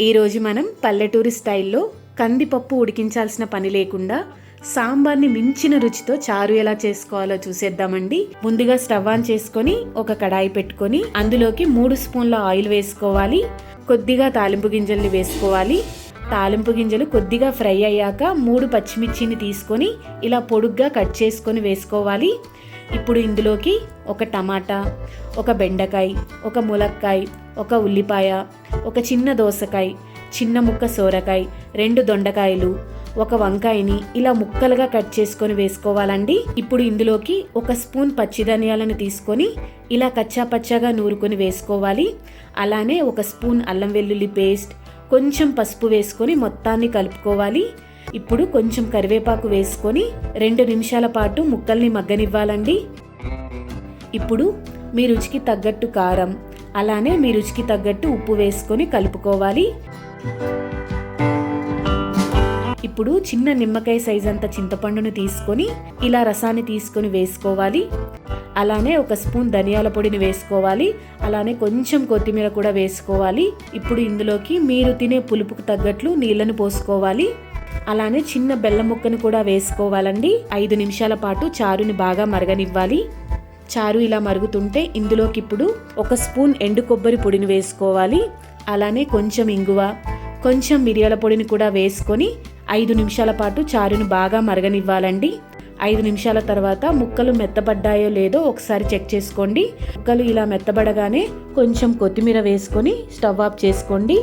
ఈరోజు మనం పల్లెటూరి స్టైల్లో కందిపప్పు ఉడికించాల్సిన పని లేకుండా సాంబార్ని మించిన రుచితో చారు ఎలా చేసుకోవాలో చూసేద్దామండి. ముందుగా స్టవ్ ఆన్ చేసుకొని ఒక కడాయి పెట్టుకొని అందులోకి 3 స్పూన్ల ఆయిల్ వేసుకోవాలి. కొద్దిగా తాలింపు గింజల్ని వేసుకోవాలి. తాలింపు గింజలు కొద్దిగా ఫ్రై అయ్యాక 3 పచ్చిమిర్చిని తీసుకొని ఇలా పొడుగ్గా కట్ చేసుకొని వేసుకోవాలి. ఇప్పుడు ఇందులోకి ఒక టమాటా, ఒక బెండకాయ, ఒక ములక్కాయ, ఒక ఉల్లిపాయ, ఒక చిన్న దోసకాయ, చిన్న ముక్క సోరకాయ, 2 దొండకాయలు, ఒక వంకాయని ఇలా ముక్కలుగా కట్ చేసుకొని వేసుకోవాలండి. ఇప్పుడు ఇందులోకి 1 స్పూన్ పచ్చి ధనియాలను తీసుకొని ఇలా కచ్చా పచ్చాగా నూరుకొని వేసుకోవాలి. అలానే 1 స్పూన్ అల్లం వెల్లుల్లి పేస్ట్, కొంచెం పసుపు వేసుకొని మొత్తాన్ని కలుపుకోవాలి. ఇప్పుడు కొంచెం కరివేపాకు వేసుకొని 2 నిమిషాల పాటు ముక్కల్ని మగ్గనివ్వాలండి. ఇప్పుడు మీ రుచికి తగ్గట్టు కారం, అలానే మీ రుచికి తగ్గట్టు ఉప్పు వేసుకొని కలుపుకోవాలి. ఇప్పుడు చిన్న నిమ్మకాయ సైజ్ అంత చింతపండును తీసుకొని ఇలా రసాన్ని తీసుకొని వేసుకోవాలి. అలానే 1 స్పూన్ ధనియాల పొడిని వేసుకోవాలి. అలానే కొంచెం కొత్తిమీర కూడా వేసుకోవాలి. ఇప్పుడు ఇందులోకి మీరు తినే పులుపుకు తగ్గట్లు నీళ్లను పోసుకోవాలి. అలానే చిన్న బెల్లం ముక్కను కూడా వేసుకోవాలండి. 5 నిమిషాల పాటు చారుని బాగా మరగనివ్వాలి. చారు ఇలా మరుగుతుంటే ఇందులోకి ఇప్పుడు 1 స్పూన్ ఎండు కొబ్బరి పొడిని వేసుకోవాలి. అలానే కొంచెం ఇంగువ, కొంచెం మిరియాల పొడిని కూడా వేసుకొని 5 నిమిషాల పాటు చారుని బాగా మరగనివ్వాలండి. 5 నిమిషాల తర్వాత ముక్కలు మెత్తబడ్డాయో లేదో ఒకసారి చెక్ చేసుకోండి. ముక్కలు ఇలా మెత్తబడగానే కొంచెం కొత్తిమీర వేసుకొని స్టవ్ ఆఫ్ చేసుకోండి.